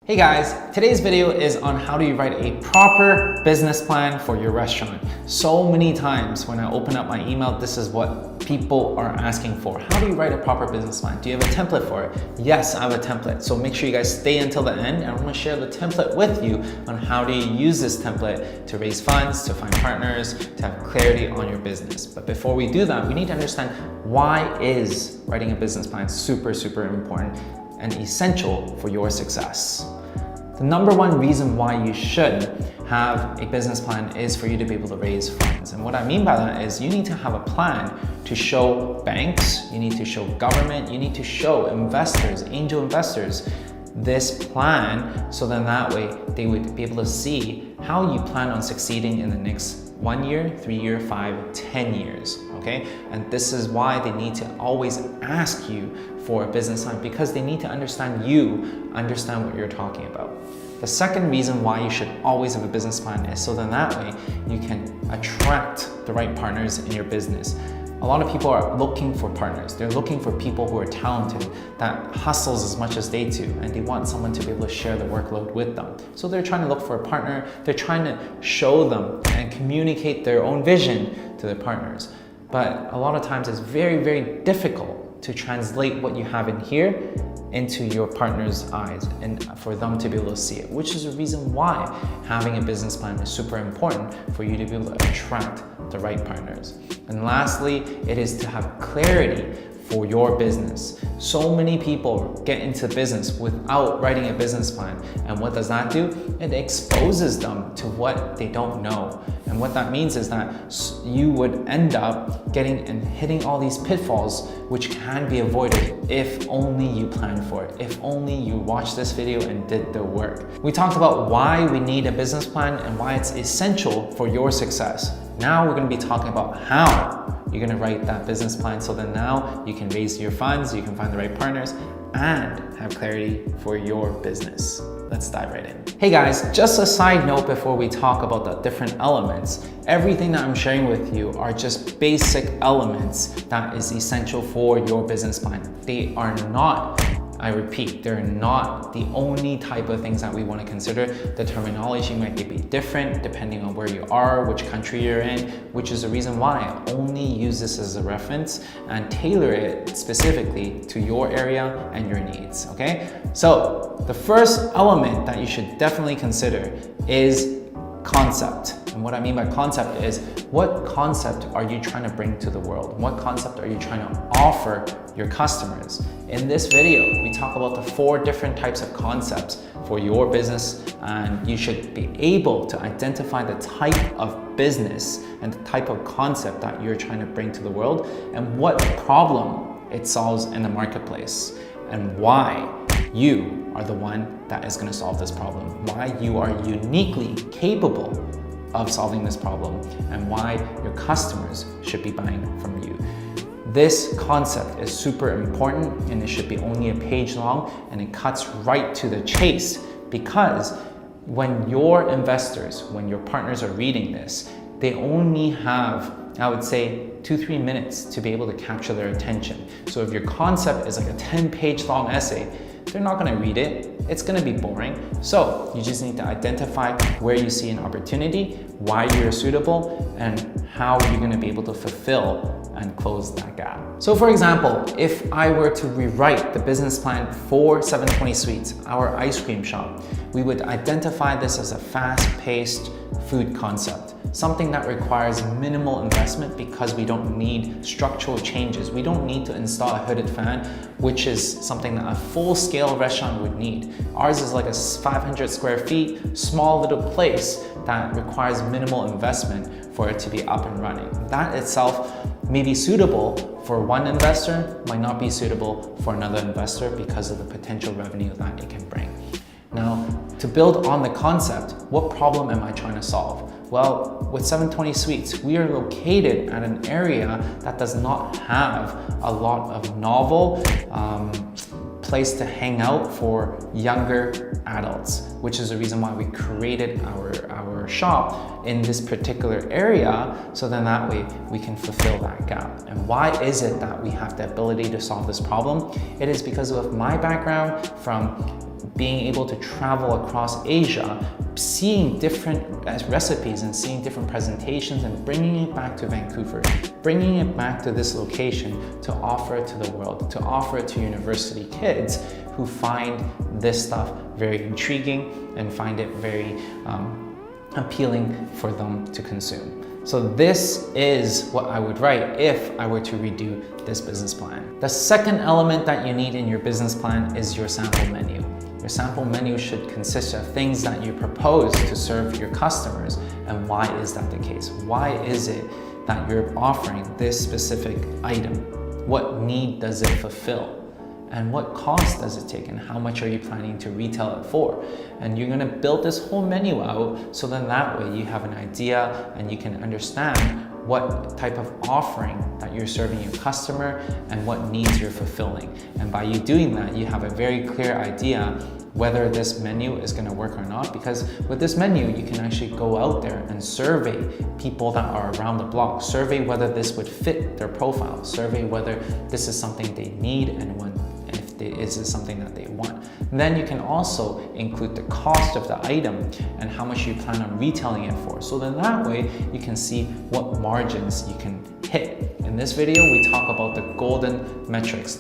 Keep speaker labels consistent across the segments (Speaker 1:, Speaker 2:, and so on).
Speaker 1: Hey guys, today's video is on how do you write a proper business plan for your restaurant. So many times when I open up my email, this is what people are asking for. How do you write a proper business plan? Do you have a template for it? Yes, I have a template. So make sure you guys stay until the end and I'm gonna share the template with you on how do you use this template to raise funds, to find partners, to have clarity on your business. But before we do that, we need to understand why is writing a business plan super important and essential for your success. The number one reason why you should have a business plan is for you to be able to raise funds. And what I mean by that is you need to have a plan to show banks, you need to show government, you need to show investors, angel investors, this plan, so then that way they would be able to see how you plan on succeeding in the next 1 year, 3 year, 5, 10 years, okay? And this is why they need to always ask you for a business plan, because they need to understand what you're talking about. The second reason why you should always have a business plan is so then that way you can attract the right partners in your business. A lot of people are looking for partners. They're looking for people who are talented, that hustles as much as they do, and they want someone to be able to share the workload with them. So they're trying to look for a partner. They're trying to show them and communicate their own vision to their partners. But a lot of times it's very difficult to translate what you have in here into your partner's eyes and for them to be able to see it, which is the reason why having a business plan is super important for you to be able to attract the right partners. And lastly, it is to have clarity for your business. So many people get into business without writing a business plan. And what does that do? It exposes them to what they don't know. And what that means is that you would end up getting and hitting all these pitfalls which can be avoided if only you plan for it, if only you watched this video and did the work. We talked about why we need a business plan and why it's essential for your success. Now we're going to be talking about how you're going to write that business plan so that now you can raise your funds, you can find the right partners, and have clarity for your business. Let's dive right in. Hey guys, just a side note before we talk about the different elements. Everything that I'm sharing with you are just basic elements that is essential for your business plan. They are not, I repeat, they're not the only type of things that we want to consider. The terminology might be different depending on where you are, which country you're in, which is the reason why I only use this as a reference and tailor it specifically to your area and your needs, okay? So the first element that you should definitely consider is concept. And what I mean by concept is, what concept are you trying to bring to the world? What concept are you trying to offer your customers? In this video, we talk about the 4 different types of concepts for your business, and you should be able to identify the type of business and the type of concept that you're trying to bring to the world and what problem it solves in the marketplace and why you are the one that is going to solve this problem, why you are uniquely capable of solving this problem, and why your customers should be buying from you. This concept is super important and it should be only a page long, and it cuts right to the chase, because when your investors, when your partners are reading this, they only have, I would say, 2-3 minutes to be able to capture their attention. So if your concept is like a 10-page long essay, they're not going to read it. It's going to be boring. So you just need to identify where you see an opportunity, why you're suitable, and how you're going to be able to fulfill and close that gap. So for example, if I were to rewrite the business plan for 720 Sweets, our ice cream shop, we would identify this as a fast-paced food concept. Something that requires minimal investment because we don't need structural changes. We don't need to install a hooded fan, which is something that a full-scale restaurant would need. Ours is like a 500 square feet, small little place that requires minimal investment for it to be up and running. That itself may be suitable for one investor, might not be suitable for another investor because of the potential revenue that it can bring. Now, to build on the concept, what problem am I trying to solve? Well, with 720 Sweets, we are located at an area that does not have a lot of novel place to hang out for younger adults, which is the reason why we created our shop in this particular area, so then that way we can fulfill that gap. And why is it that we have the ability to solve this problem? It is because of my background from being able to travel across Asia, seeing different recipes and seeing different presentations and bringing it back to Vancouver, bringing it back to this location to offer it to the world, to offer it to university kids who find this stuff very intriguing and find it very appealing for them to consume. So this is what I would write if I were to redo this business plan. The second element that you need in your business plan is your sample menu. Your sample menu should consist of things that you propose to serve your customers. And why is that the case? Why is it that you're offering this specific item? What need does it fulfill? And what cost does it take, and how much are you planning to retail it for? And you're gonna build this whole menu out, so then that way you have an idea and you can understand what type of offering that you're serving your customer and what needs you're fulfilling. And by you doing that, you have a very clear idea whether this menu is gonna work or not, because with this menu, you can actually go out there and survey people that are around the block, survey whether this would fit their profile, survey whether this is something they need and want, and if is this something that they want. And then you can also include the cost of the item and how much you plan on retailing it for. So then that way you can see what margins you can hit. In this video, we talk about the golden metrics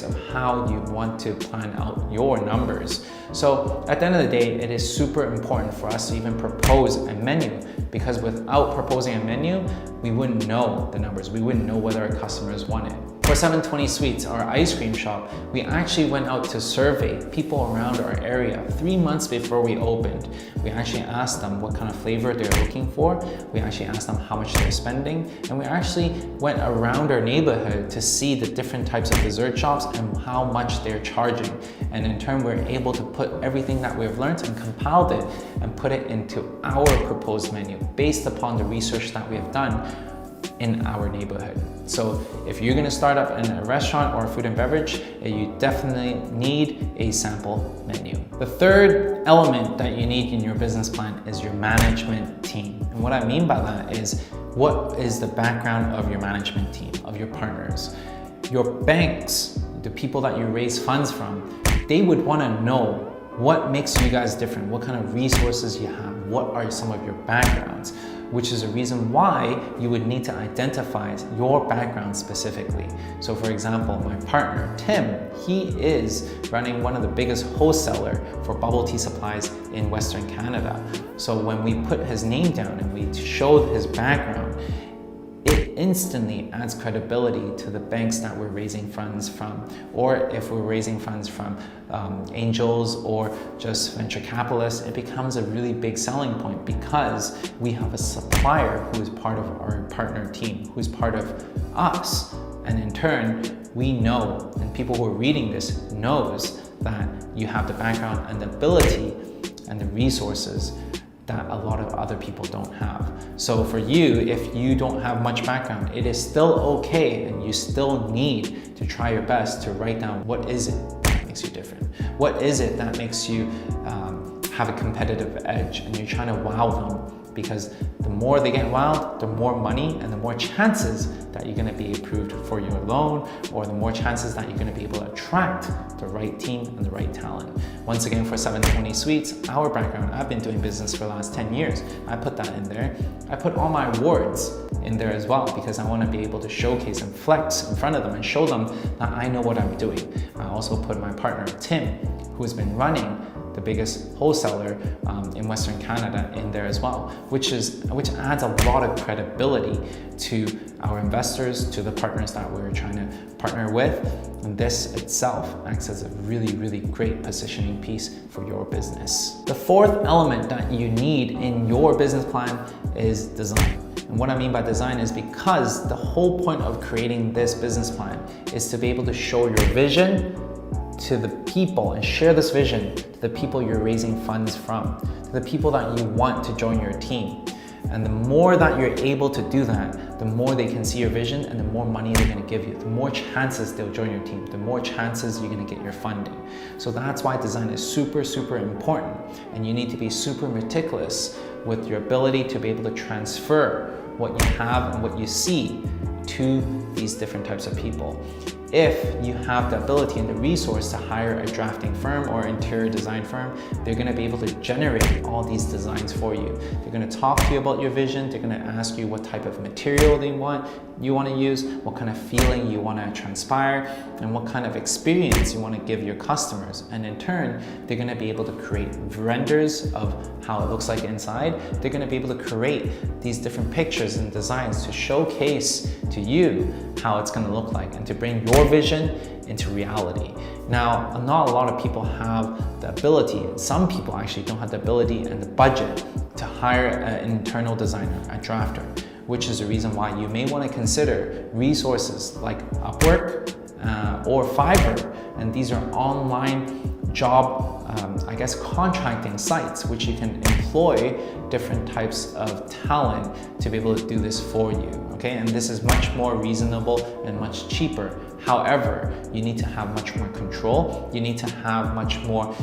Speaker 1: of how you want to plan out your numbers. So at the end of the day, it is super important for us to even propose a menu, because without proposing a menu, we wouldn't know the numbers. We wouldn't know whether our customers want it. For 720 Sweets, our ice cream shop, we actually went out to survey people around our area 3 months before we opened. We actually asked them what kind of flavor they're looking for. We actually asked them how much they're spending. And we actually went around our neighborhood to see the different types of dessert shops and how much they're charging. And in turn, we're able to put everything that we've learned and compiled it and put it into our proposed menu based upon the research that we have done in our neighborhood. So if you're gonna start up in a restaurant or food and beverage, you definitely need a sample menu. The third element that you need in your business plan is your management team. And what I mean by that is, what is the background of your management team, of your partners? Your banks, the people that you raise funds from, they would wanna know what makes you guys different, what kind of resources you have, what are some of your backgrounds, which is a reason why you would need to identify your background specifically. So for example, my partner, Tim, he is running one of the biggest wholesaler for bubble tea supplies in Western Canada. So when we put his name down and we showed his background, it instantly adds credibility to the banks that we're raising funds from, or if we're raising funds from angels or just venture capitalists, it becomes a really big selling point because we have a supplier who is part of our partner team, who's part of us. And in turn, we know, and people who are reading this knows that you have the background and the ability and the resources that a lot of other people don't have. So for you, if you don't have much background, it is still okay, and you still need to try your best to write down what is it that makes you different. What is it that makes you have a competitive edge, and you're trying to wow them, because the more they get wowed, the more money and the more chances that you're gonna be approved for your loan, or the more chances that you're gonna be able to attract the right team and the right talent. Once again, for 720 Sweets, our background, I've been doing business for the last 10 years. I put that in there. I put all my awards in there as well, because I wanna be able to showcase and flex in front of them and show them that I know what I'm doing. I also put my partner, Tim, who has been running the biggest wholesaler in Western Canada in there as well, which adds a lot of credibility to our investors, to the partners that we're trying to partner with. And this itself acts as a really, really great positioning piece for your business. The fourth element that you need in your business plan is design. And what I mean by design is, because the whole point of creating this business plan is to be able to show your vision to the people and share this vision to the people you're raising funds from, to the people that you want to join your team. And the more that you're able to do that, the more they can see your vision and the more money they're gonna give you, the more chances they'll join your team, the more chances you're gonna get your funding. So that's why design is super, super important. And you need to be super meticulous with your ability to be able to transfer what you have and what you see to these different types of people. if you have the ability and the resource to hire a drafting firm or interior design firm, they're gonna be able to generate all these designs for you. They're gonna talk to you about your vision. They're gonna ask you what type of material you want to use, what kind of feeling you want to transpire, and what kind of experience you want to give your customers. And in turn, they're going to be able to create renders of how it looks like inside. They're going to be able to create these different pictures and designs to showcase to you how it's going to look like and to bring your vision into reality. Now, not a lot of people have the ability, and some people actually don't have the ability and the budget to hire an internal designer, a drafter, which is the reason why you may want to consider resources like Upwork or Fiverr. And these are online job, contracting sites, which you can employ different types of talent to be able to do this for you, okay? And this is much more reasonable and much cheaper. However, you need to have much more control. You need to have much more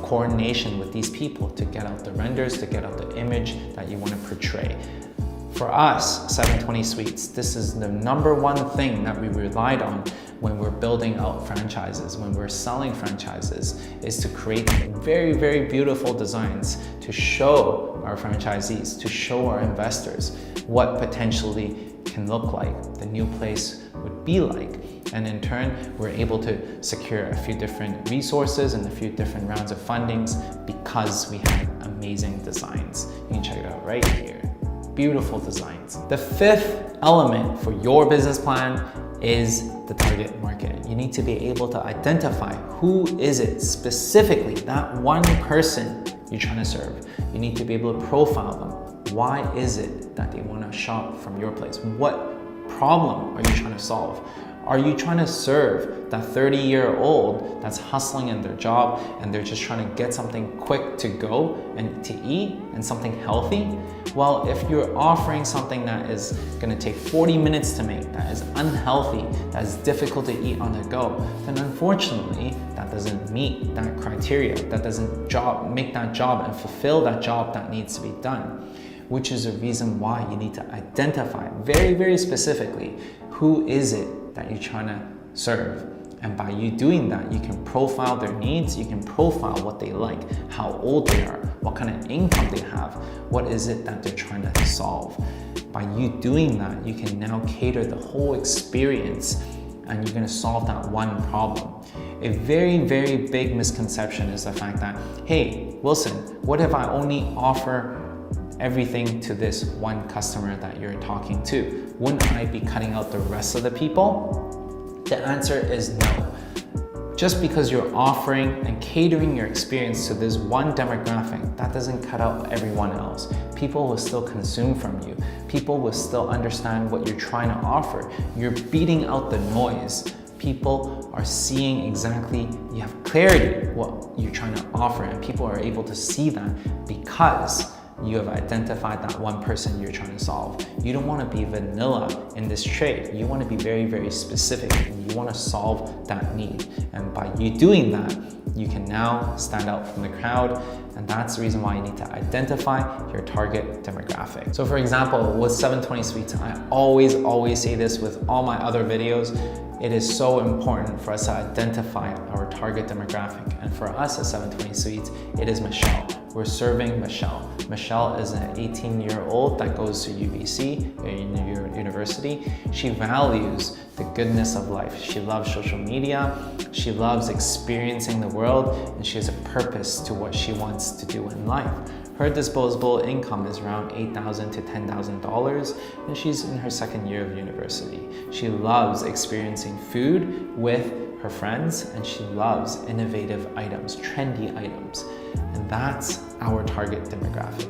Speaker 1: coordination with these people to get out the renders, to get out the image that you want to portray. For us, 720 Sweets, this is the number one thing that we relied on when we're building out franchises, when we're selling franchises, is to create very, very beautiful designs to show our franchisees, to show our investors what potentially can look like, the new place would be like. And in turn, we're able to secure a few different resources and a few different rounds of fundings because we have amazing designs. You can check it out right here. Beautiful designs. The fifth element for your business plan is the target market. You need to be able to identify who is it specifically, that one person you're trying to serve. You need to be able to profile them. Why is it that they want to shop from your place? What problem are you trying to solve? Are you trying to serve that 30-year-old that's hustling in their job and they're just trying to get something quick to go and to eat and something healthy? Well, if you're offering something that is going to take 40 minutes to make, that is unhealthy, that is difficult to eat on the go, then unfortunately, that doesn't meet that criteria. That doesn't make that job and fulfill that job that needs to be done, which is a reason why you need to identify very, very specifically who is it that you're trying to serve. And by you doing that, you can profile their needs, you can profile what they like, how old they are, what kind of income they have, what is it that they're trying to solve. By you doing that, you can now cater the whole experience and you're gonna solve that one problem. A very, very big misconception is the fact that, hey, Wilson, what if I only offer everything to this one customer that you're talking to? Wouldn't I be cutting out the rest of the people? The answer is no. Just because you're offering and catering your experience to this one demographic, that doesn't cut out everyone else. People will still consume from you. People will still understand what you're trying to offer. You're beating out the noise. People are seeing exactly, you have clarity what you're trying to offer, and people are able to see that because you have identified that one person you're trying to solve. You don't want to be vanilla in this trade. You want to be very, very specific, and you want to solve that need. And by you doing that, you can now stand out from the crowd. And that's the reason why you need to identify your target demographic. So for example, with 720 Sweets, I always say this with all my other videos. It is so important for us to identify our target demographic. And for us at 720 Sweets, it is Michelle. We're serving Michelle. Michelle is an 18-year-old that goes to UBC, university. She values the goodness of life. She loves social media. She loves experiencing the world, and she has a purpose to what she wants to do in life. Her disposable income is around $8,000 to $10,000, and she's in her second year of university. She loves experiencing food with her friends, and she loves innovative items, trendy items. And that's our target demographic,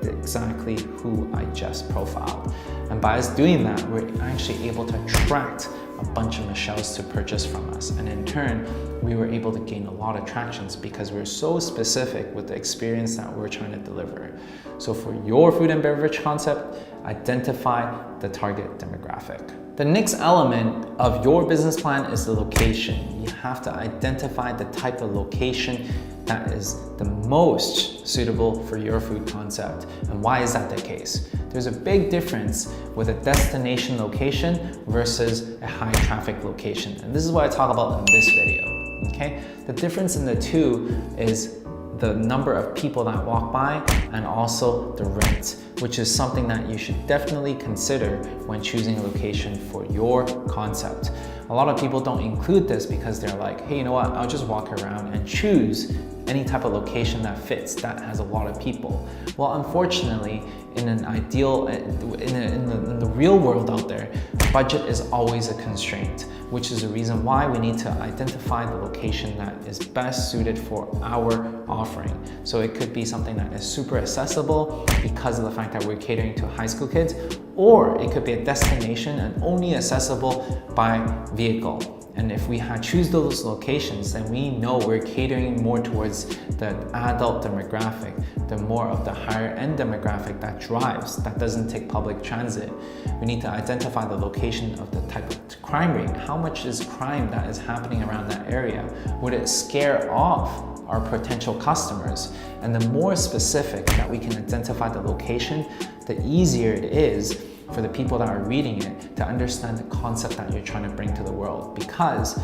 Speaker 1: exactly who I just profiled. And by us doing that, we're actually able to attract a bunch of Michelles to purchase from us. And in turn, we were able to gain a lot of tractions because we're so specific with the experience that we're trying to deliver. So for your food and beverage concept, identify the target demographic. The next element of your business plan is the location. You have to identify the type of location that is the most suitable for your food concept. And why is that the case? There's a big difference with a destination location versus a high traffic location. And this is what I talk about in this video, okay? The difference in the two is the number of people that walk by and also the rent, which is something that you should definitely consider when choosing a location for your concept. A lot of people don't include this because they're like, hey, you know what, I'll just walk around and choose any type of location that fits, that has a lot of people. Well, unfortunately, in an ideal, in the real world out there, budget is always a constraint, which is the reason why we need to identify the location that is best suited for our offering. So it could be something that is super accessible because of the fact that we're catering to high school kids, or it could be a destination and only accessible by vehicle. And if we choose those locations, then we know we're catering more towards the adult demographic, the more of the higher end demographic that drives, that doesn't take public transit. We need to identify the location of the type of crime rate. How much is crime that is happening around that area? Would it scare off our potential customers? And the more specific that we can identify the location, the easier it is for the people that are reading it to understand the concept that you're trying to bring to the world. Because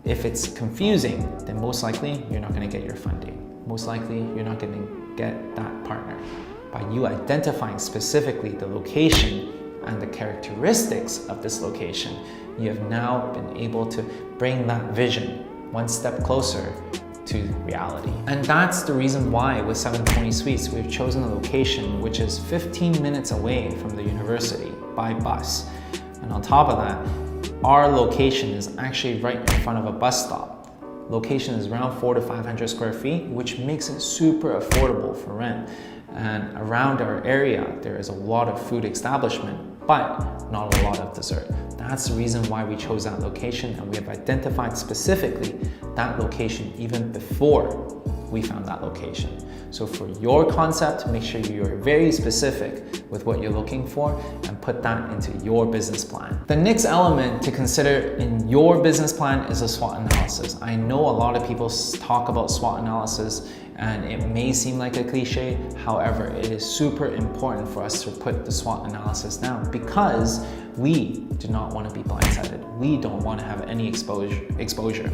Speaker 1: if it's confusing, then most likely you're not going to get your funding. Most likely you're not going to get that partner. By you identifying specifically the location and the characteristics of this location, you have now been able to bring that vision one step closer to reality. And that's the reason why with 720 Sweets, we've chosen a location which is 15 minutes away from the university by bus. And on top of that, our location is actually right in front of a bus stop. Location is around 400 to 500 square feet, which makes it super affordable for rent. And around our area, there is a lot of food establishment, but not a lot of dessert. That's the reason why we chose that location, and we have identified specifically that location even before we found that location. So for your concept, make sure you're very specific with what you're looking for and put that into your business plan. The next element to consider in your business plan is a SWOT analysis. I know a lot of people talk about SWOT analysis and it may seem like a cliche. However, it is super important for us to put the SWOT analysis down because we do not want to be blindsided. We don't want to have any exposure.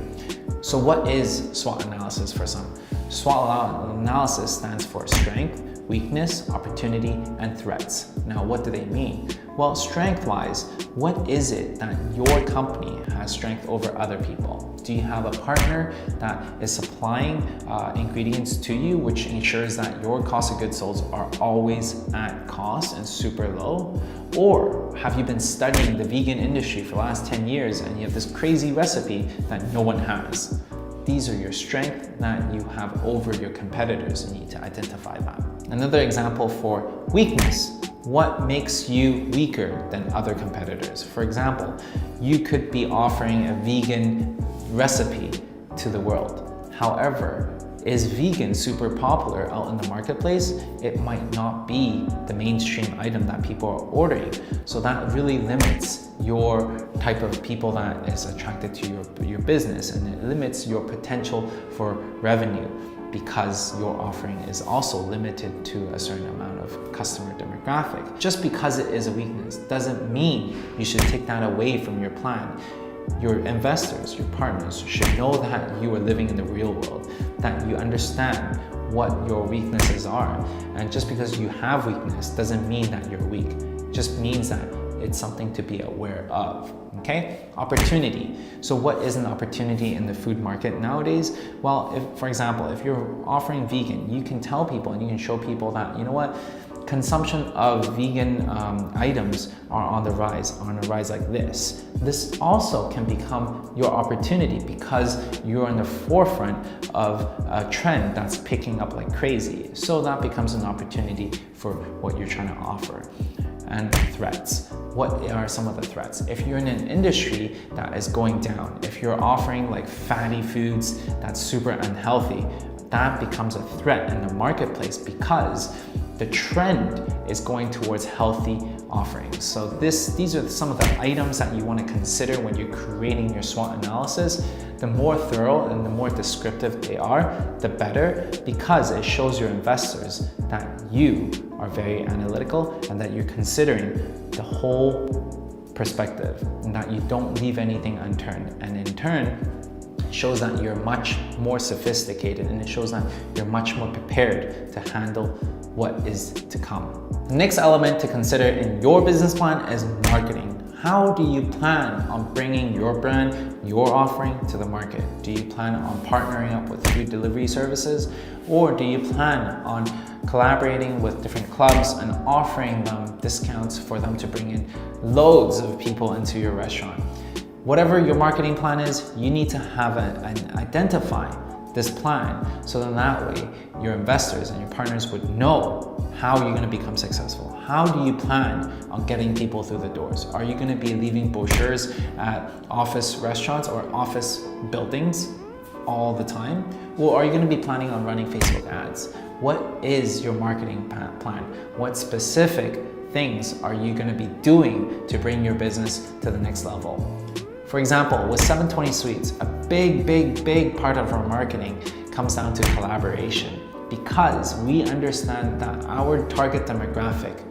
Speaker 1: So what is SWOT analysis for some? SWOT analysis stands for strength, weakness, opportunity, and threats. Now, what do they mean? Well, strength-wise, what is it that your company has strength over other people? Do you have a partner that is supplying ingredients to you, which ensures that your cost of goods sold are always at cost and super low? Or have you been studying the vegan industry for the last 10 years and you have this crazy recipe that no one has? These are your strengths that you have over your competitors. You need to identify that. Another example for weakness. What makes you weaker than other competitors? For example, you could be offering a vegan recipe to the world. However, is vegan super popular out in the marketplace? It might not be the mainstream item that people are ordering. So that really limits your type of people that is attracted to your business, and it limits your potential for revenue because your offering is also limited to a certain amount of customer demographic. Just because it is a weakness doesn't mean you should take that away from your plan. Your investors, your partners should know that you are living in the real world, that you understand what your weaknesses are. And just because you have weakness doesn't mean that you're weak. It just means that it's something to be aware of, okay? Opportunity. So what is an opportunity in the food market nowadays? Well, for example, if you're offering vegan, you can tell people and you can show people that, you know what, consumption of vegan items are on a rise like this. This also can become your opportunity because you're in the forefront of a trend that's picking up like crazy. So that becomes an opportunity for what you're trying to offer. And threats. What are some of the threats? If you're in an industry that is going down, if you're offering like fatty foods that's super unhealthy, that becomes a threat in the marketplace because the trend is going towards healthy offerings. So these are some of the items that you want to consider when you're creating your SWOT analysis. The more thorough and the more descriptive they are, the better, because it shows your investors that you are very analytical and that you're considering the whole perspective and that you don't leave anything unturned. And in turn, shows that you're much more sophisticated, and it shows that you're much more prepared to handle what is to come. The next element to consider in your business plan is marketing. How do you plan on bringing your brand, your offering to the market? Do you plan on partnering up with food delivery services, or do you plan on collaborating with different clubs and offering them discounts for them to bring in loads of people into your restaurant? Whatever your marketing plan is, you need to have identify this plan, so then that way your investors and your partners would know how you're going to become successful. How do you plan on getting people through the doors? Are you going to be leaving brochures at office restaurants or office buildings all the time? Or are you going to be planning on running Facebook ads? What is your marketing plan? What specific things are you going to be doing to bring your business to the next level? For example, with 720 Sweets, a big part of our marketing comes down to collaboration, because we understand that our target demographic,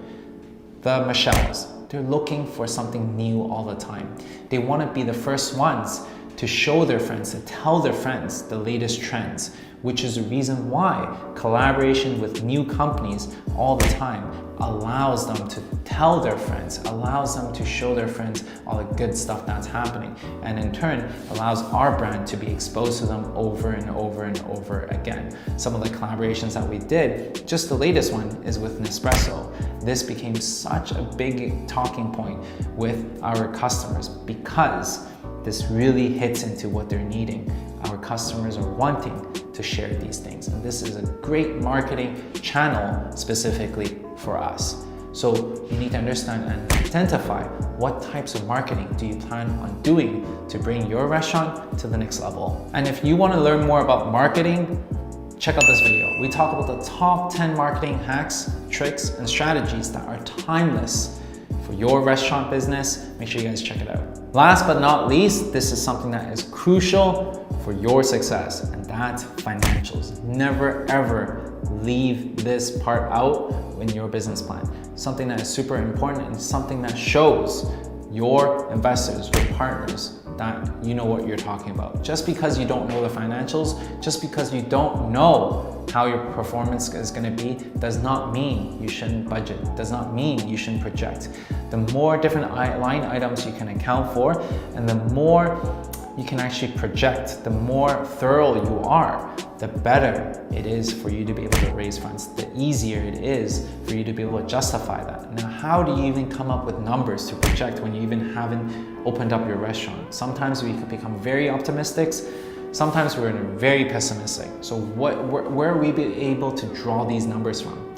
Speaker 1: the Michelles, they're looking for something new all the time. They want to be the first ones to show their friends, to tell their friends the latest trends, which is the reason why collaboration with new companies all the time allows them to tell their friends, allows them to show their friends all the good stuff that's happening, and in turn allows our brand to be exposed to them over and over again. Some of the collaborations that we did, just the latest one is with Nespresso. This became such a big talking point with our customers because this really hits into what they're needing. Our customers are wanting to share these things, and this is a great marketing channel specifically for us. So you need to understand and identify what types of marketing do you plan on doing to bring your restaurant to the next level. And if you want to learn more about marketing, check out this video. We talk about the top 10 marketing hacks, tricks, and strategies that are timeless for your restaurant business. Make sure you guys check it out. Last but not least, this is something that is crucial for your success, and that's financials. Never ever leave this part out in your business plan. Something that is super important and something that shows your investors, your partners, that you know what you're talking about. Just because you don't know the financials, just because you don't know how your performance is going to be, does not mean you shouldn't budget, does not mean you shouldn't project. The more different line items you can account for, and the more you can actually project, the more thorough you are, the better it is for you to be able to raise funds, the easier it is for you to be able to justify that. Now, how do you even come up with numbers to project when you even haven't opened up your restaurant? Sometimes we could become very optimistic, sometimes we're very pessimistic. So where are we able to draw these numbers from?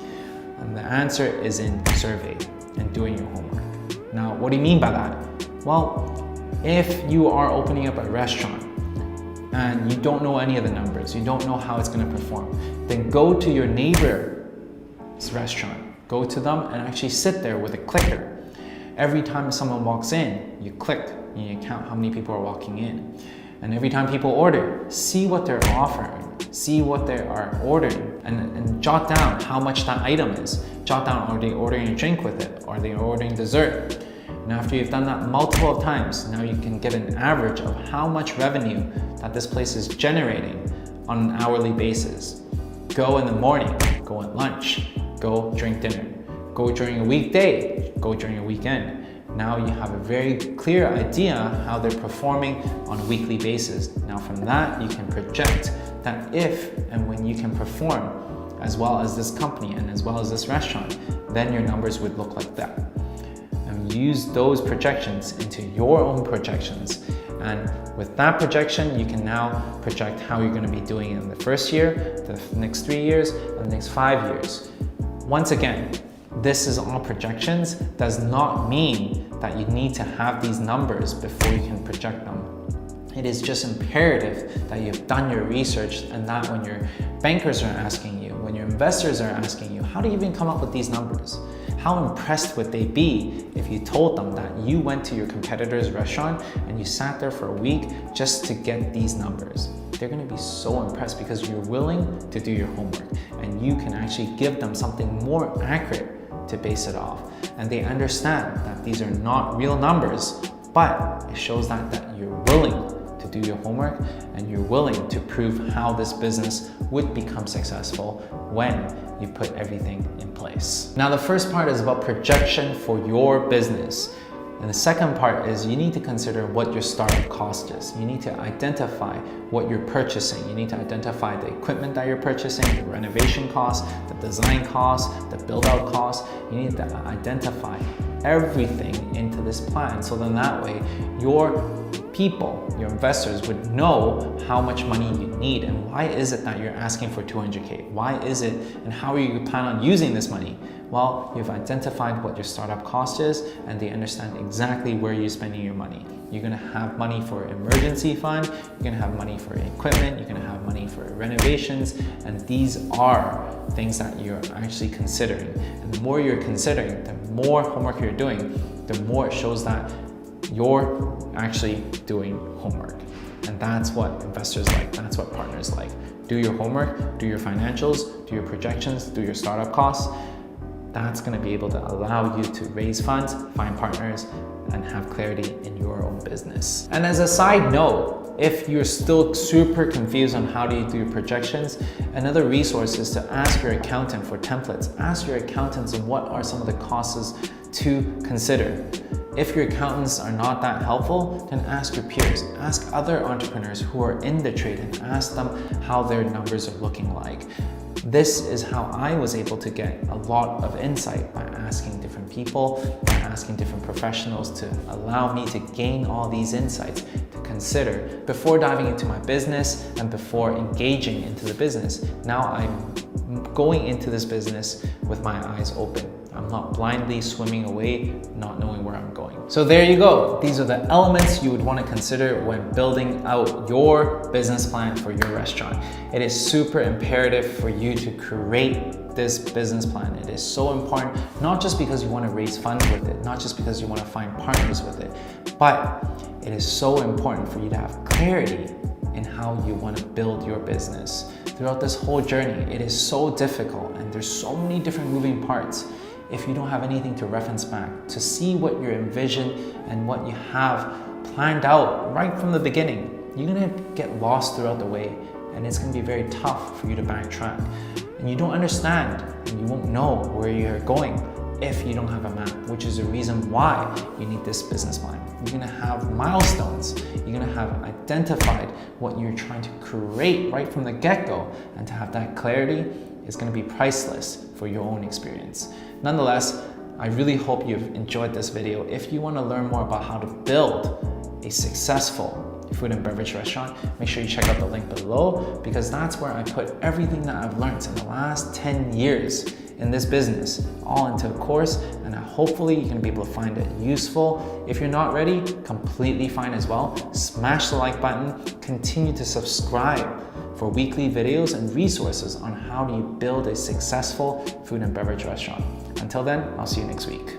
Speaker 1: And the answer is in survey and doing your homework. Now, what do you mean by that? Well, if you are opening up a restaurant and you don't know any of the numbers, you don't know how it's going to perform, then go to your neighbor's restaurant, go to them and actually sit there with a clicker. Every time someone walks in, you click and you count how many people are walking in. And every time people order, see what they're offering, see what they are ordering, and jot down how much that item is. Jot down, are they ordering a drink with it? Are they ordering dessert? And after you've done that multiple times, now you can get an average of how much revenue that this place is generating on an hourly basis. Go in the morning, go at lunch, go drink dinner, go during a weekday, go during a weekend. Now you have a very clear idea how they're performing on a weekly basis. Now from that, you can project that if and when you can perform as well as this company and as well as this restaurant, then your numbers would look like that. And use those projections into your own projections. And with that projection, you can now project how you're going to be doing in the first year, the next 3 years, and the next 5 years. Once again, this is all projections, does not mean that you need to have these numbers before you can project them. It is just imperative that you've done your research, and that when your bankers are asking you, when your investors are asking you, how do you even come up with these numbers? how impressed would they be if you told them that you went to your competitor's restaurant and you sat there for a week just to get these numbers? They're gonna be so impressed because you're willing to do your homework and you can actually give them something more accurate to base it off. And they understand that these are not real numbers, but it shows that you're willing to do your homework and you're willing to prove how this business would become successful when you put everything in place. Now, the first part is about projection for your business. And the second part is you need to consider what your startup cost is. You need to identify what you're purchasing. You need to identify the equipment that you're purchasing, the renovation costs, the design costs, the build out costs. You need to identify everything into this plan. So then that way your people, your investors would know how much money you need and why is it that you're asking for 200K? Why is it and how are you plan on using this money? Well, you've identified what your startup cost is and they understand exactly where you're spending your money. You're gonna have money for emergency fund, you're gonna have money for equipment, you're gonna have money for renovations, and these are things that you're actually considering. And the more you're considering, the more homework you're doing, the more it shows that you're actually doing homework. And that's what investors like, that's what partners like. Do your homework, do your financials, do your projections, do your startup costs. That's gonna be able to allow you to raise funds, find partners, and have clarity in your own business. And as a side note, if you're still super confused on how do you do your projections, another resource is to ask your accountant for templates. Ask your accountants on what are some of the costs to consider. If your accountants are not that helpful, then ask your peers. Ask other entrepreneurs who are in the trade and ask them how their numbers are looking like. This is how I was able to get a lot of insight by asking different people, by asking different professionals to allow me to gain all these insights to consider before diving into my business and before engaging into the business. Now I'm going into this business with my eyes open. I'm not blindly swimming away, not knowing where I'm going. So there you go. These are the elements you would want to consider when building out your business plan for your restaurant. It is super imperative for you to create this business plan. It is so important, not just because you want to raise funds with it, not just because you want to find partners with it, but it is so important for you to have clarity in how you want to build your business. Throughout this whole journey, it is so difficult and there's so many different moving parts. If you don't have anything to reference back, to see what you envision and what you have planned out right from the beginning, you're gonna get lost throughout the way and it's gonna be very tough for you to backtrack. And you don't understand and you won't know where you're going if you don't have a map, which is the reason why you need this business plan. You're gonna have milestones. You're gonna have identified what you're trying to create right from the get-go, and to have that clarity is gonna be priceless for your own experience. Nonetheless, I really hope you've enjoyed this video. If you wanna learn more about how to build a successful food and beverage restaurant, make sure you check out the link below, because that's where I put everything that I've learned in the last 10 years in this business all into a course, and hopefully you can be able to find it useful. If you're not ready, completely fine as well. Smash the like button, continue to subscribe for weekly videos and resources on how do you build a successful food and beverage restaurant. Until then, I'll see you next week.